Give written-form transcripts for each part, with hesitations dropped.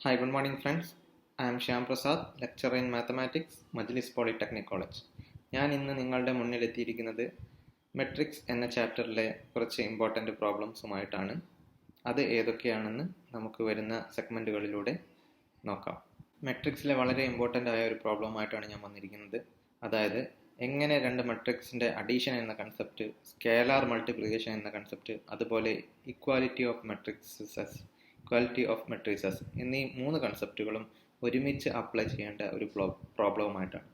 Hi, good morning friends. I am Shyam Prasad, lecturer in Mathematics, Majlis Polytechnic College. ഞാൻ ഇന്ന് നിങ്ങളുടെ മുന്നിൽ എത്തിയിരിക്കുന്നത് മെട്രിക്സ് എന്ന ചാപ്റ്ററിലെ കുറച്ച് ഇമ്പോർട്ടൻ്റ് പ്രോബ്ലംസുമായിട്ടാണ്. അത് ഏതൊക്കെയാണെന്ന് നമുക്ക് വരുന്ന സെഗ്മെൻറ്റുകളിലൂടെ നോക്കാം. മെട്രിക്സിലെ വളരെ ഇമ്പോർട്ടൻ്റ് ആയ ഒരു പ്രോബ്ലമായിട്ടാണ് ഞാൻ വന്നിരിക്കുന്നത്. അതായത് എങ്ങനെ രണ്ട് മെട്രിക്സിൻ്റെ അഡീഷൻ എന്ന കൺസെപ്റ്റ്, സ്കേലാർ മൾട്ടിപ്ലിക്കേഷൻ എന്ന കൺസെപ്റ്റ്, അതുപോലെ ഇക്വാലിറ്റി ഓഫ് മെട്രിസസ് എന്നീ മൂന്ന് കൺസെപ്റ്റുകളും ഒരുമിച്ച് അപ്ലൈ ചെയ്യേണ്ട ഒരു പ്രോബ്ലമായിട്ടാണ്.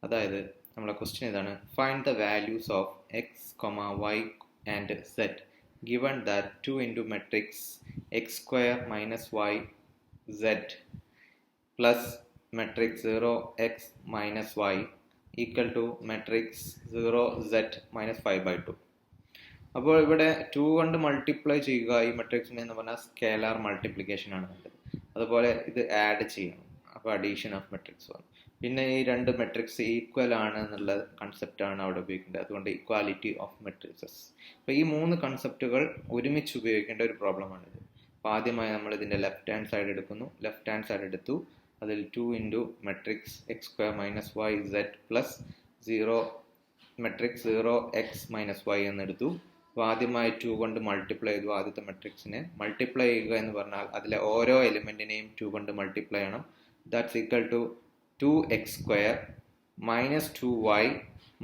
അതായത് നമ്മളെ ക്വസ്റ്റ്യൻ ഇതാണ്: find the values of X, Y and Z given that 2 into matrix X square minus Y Z plus matrix 0 X minus Y equal to matrix 0 Z minus 5/2. അപ്പോൾ ഇവിടെ 2 കൊണ്ട് മൾട്ടിപ്ലൈ ചെയ്യുക ഈ മെട്രിക്സിനെ എന്ന് പറഞ്ഞാൽ സ്കേലാർ മൾട്ടിപ്ലിക്കേഷൻ ആണ് വേണ്ടത്. അതുപോലെ ഇത് ആഡ് ചെയ്യണം, അപ്പോൾ അഡീഷൻ ഓഫ് മെട്രിക്സ് വന്നു. പിന്നെ ഈ രണ്ട് മെട്രിക്സ് ഈക്വൽ ആണ് എന്നുള്ള കൺസെപ്റ്റാണ് അവിടെ ഉപയോഗിക്കേണ്ടത്. അതുകൊണ്ട് ഇക്വാലിറ്റി ഓഫ് മെട്രിസസ്. അപ്പോൾ ഈ മൂന്ന് കൺസെപ്റ്റുകൾ ഒരുമിച്ച് ഉപയോഗിക്കേണ്ട ഒരു പ്രോബ്ലമാണിത്. അപ്പോൾ ആദ്യമായി നമ്മൾ ഇതിൻ്റെ ലെഫ്റ്റ് ഹാൻഡ് സൈഡ് എടുക്കുന്നു. ലെഫ്റ്റ് ഹാൻഡ് സൈഡ് എടുത്തു. അതിൽ 2 into matrix X square minus Y Z plus 0 matrix 0 X minus y എന്നെടുത്തു. അപ്പോൾ ആദ്യമായി 2 കൊണ്ട് മൾട്ടിപ്ലൈ ചെയ്തു. ആദ്യത്തെ മെട്രിക്സിനെ മൾട്ടിപ്ലൈ ചെയ്യുക എന്ന് പറഞ്ഞാൽ അതിലെ ഓരോ എലിമെൻറ്റിനെയും 2 കൊണ്ട് മൾട്ടിപ്ലൈ ചെയ്യണം. That's equal to 2x square minus 2y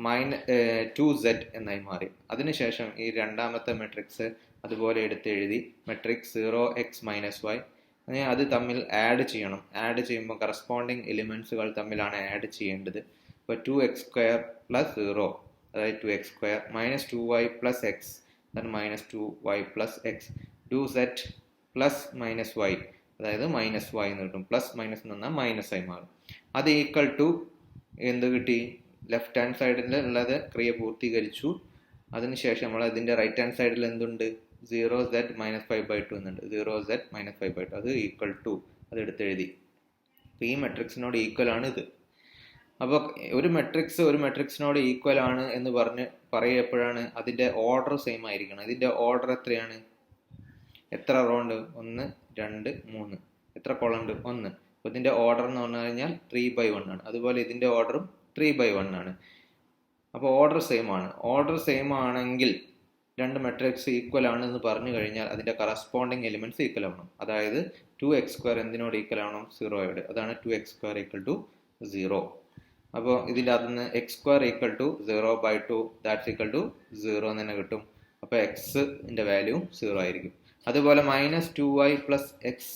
minus 2z എന്നായി മാറി. അതിനുശേഷം ഈ രണ്ടാമത്തെ മെട്രിക്സ് അതുപോലെ എടുത്ത് എഴുതി. മെട്രിക്സ് 0x മൈനസ് വൈ അത് തമ്മിൽ ആഡ് ചെയ്യണം. ആഡ് ചെയ്യുമ്പോൾ കറസ്പോണ്ടിങ് എലിമെൻസുകൾ തമ്മിലാണ് ആഡ് ചെയ്യേണ്ടത്. അപ്പോൾ 2x സ്ക്വയർ പ്ലസ് 0, അതായത് 2x square minus 2y plus X, minus 2y plus X, 2z plus minus Y, അതായത് മൈനസ് വൈ എന്ന് കിട്ടും. പ്ലസ് മൈനസ് എന്ന് പറഞ്ഞാൽ മൈനസ് ആയി മാറും. അത് ഈക്വൽ ടു എന്ത് കിട്ടി? ലെഫ്റ്റ് ഹാൻഡ് സൈഡിൽ ഉള്ളത് ക്രിയ പൂർത്തീകരിച്ചു. അതിനുശേഷം നമ്മൾ അതിൻ്റെ റൈറ്റ് ഹാൻഡ് സൈഡിൽ എന്തുണ്ട്? 0z മൈനസ് 5/2 എന്നുണ്ട്. 0z മൈനസ് 5/2 അത് ഈക്വൽ ടു അത് എടുത്തെഴുതി. അപ്പോൾ ഈ മെട്രിക്സിനോട് ഈക്വൽ ആണ് ഇത്. അപ്പോൾ ഒരു മെട്രിക്സിനോട് ഈക്വൽ ആണ് എന്ന് പറയപ്പോഴാണ് അതിൻ്റെ ഓർഡർ സെയിം ആയിരിക്കണം. ഇതിൻ്റെ ഓർഡർ എത്രയാണ്? എത്ര റോ ഉണ്ട്? 1 2 3. എത്ര കോളം ഉണ്ട്? 1. അപ്പോൾ ഇതിൻ്റെ ഓർഡർ എന്ന് പറഞ്ഞു കഴിഞ്ഞാൽ 3/1 ആണ്. അതുപോലെ ഇതിൻ്റെ ഓർഡറും 3/1 ആണ്. അപ്പോൾ ഓർഡർ സെയിം ആണ്. ഓർഡർ സെയിം ആണെങ്കിൽ രണ്ട് മെട്രിക്സ് ഈക്വൽ ആണ് എന്ന് പറഞ്ഞു കഴിഞ്ഞാൽ അതിൻ്റെ കറസ്പോണ്ടിങ് എലിമെൻറ്റ്സ് ഈക്വൽ ആവണം. അതായത് 2x സ്ക്വയർ എന്തിനോട് ഈക്വൽ ആവണം? 0യോട്. അതാണ് 2x സ്ക്വയർ ഈക്വൽ ടു 0. അപ്പോൾ ഇതിൻ്റെ അകത്തുനിന്ന് X square equal to 0/2 that's equal to 0 എന്ന് തന്നെ കിട്ടും. അപ്പോൾ എക്സിൻ്റെ വാല്യൂ 0 ആയിരിക്കും. അതുപോലെ minus 2y plus X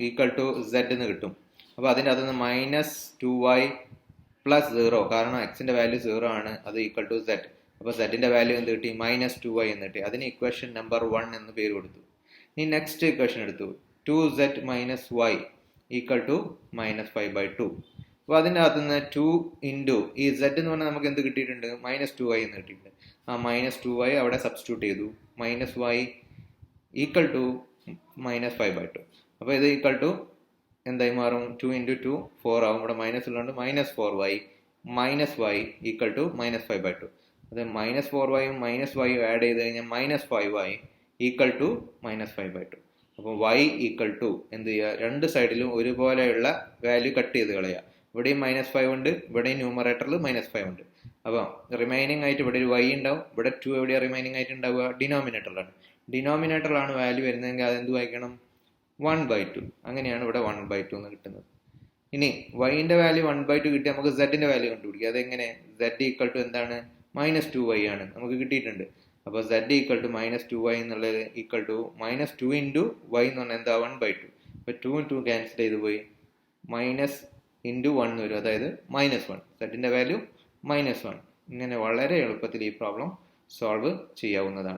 equal to Z എന്ന് കിട്ടും. അപ്പോൾ അതിൻ്റെ അകത്തുനിന്ന് മൈനസ് 2y പ്ലസ് 0, കാരണം എക്സിൻ്റെ വാല്യൂ 0 ആണ്, അത് ഈക്വൽ ടു സെഡ്. അപ്പോൾ സെഡിൻ്റെ വാല്യൂ എന്ത് കിട്ടി? മൈനസ് 2y എന്ന് കിട്ടി. അതിന് ഇക്വേഷൻ നമ്പർ 1 എന്ന് പേര് കൊടുത്തു. ഇനി നെക്സ്റ്റ് ഇക്വേഷൻ എടുത്തു. 2z minus Y equal to minus 5/2. അപ്പോൾ അതിൻ്റെ അകത്ത് നിന്ന് 2 ഇൻറ്റു ഈ സെഡ് എന്ന് പറഞ്ഞാൽ നമുക്ക് എന്ത് കിട്ടിയിട്ടുണ്ട്? മൈനസ് 2y എന്ന് കിട്ടിയിട്ടുണ്ട്. ആ മൈനസ് 2y അവിടെ സബ്സ്റ്റിറ്റ്യൂട്ട് ചെയ്തു. Minus Y equal to minus 5/2. അപ്പോൾ ഇത് ഈക്വൽ ടു എന്തായി മാറും? 2 into 2 4 ആവും. ഇവിടെ മൈനസ് ഉള്ളതുകൊണ്ട് minus 4y minus Y equal to minus 5/2. അത് മൈനസ് 4yയും മൈനസ് വൈയും ആഡ് ചെയ്ത് കഴിഞ്ഞാൽ minus 5y equal to minus 5/2. അപ്പോൾ y ഈക്വൽ ടു എന്ത് ചെയ്യുക? രണ്ട് സൈഡിലും ഒരുപോലെയുള്ള വാല്യൂ കട്ട് ചെയ്ത് കളയുക. ഇവിടെയും മൈനസ് 5 ഉണ്ട്, ഇവിടെയും ന്യൂമറേറ്ററിൽ മൈനസ് 5 ഉണ്ട്. അപ്പോൾ റിമൈനിങ് ആയിട്ട് ഇവിടെ ഒരു y ഉണ്ടാവും. ഇവിടെ 2 എവിടെയാണ് റിമൈനിങ് ആയിട്ട് ഉണ്ടാവുക? ഡിനോമിനേറ്ററിലാണ്. ഡിനോമിനേറ്ററിലാണ് വാല്യൂ വരുന്നതെങ്കിൽ അതെന്ത് വായിക്കണം? 1/2. അങ്ങനെയാണ് ഇവിടെ 1/2 എന്ന് കിട്ടുന്നത്. ഇനി വൈൻ്റെ വാല്യൂ 1/2 കിട്ടി, നമുക്ക് സെഡിൻ്റെ വാല്യൂ കണ്ടുപിടിക്കുക. അതെങ്ങനെ? z ഈക്വൽ ടു എന്താണ്? മൈനസ് 2y ആണ്, നമുക്ക് കിട്ടിയിട്ടുണ്ട്. അപ്പോൾ z equal to minus 2y എന്നുള്ളത് equal to minus 2 into y എന്ന് പറഞ്ഞാൽ എന്താ? 1/2. അപ്പോൾ 2 2 ക്യാൻസൽ ചെയ്ത് പോയി. മൈനസ് ഇൻറ്റു 1 വരും, അതായത് മൈനസ് 1. സെഡിൻ്റെ വാല്യൂ -1. ഇങ്ങനെ വളരെ എളുപ്പത്തിൽ ഈ പ്രോബ്ലം സോൾവ് ചെയ്യാവുന്നതാണ്.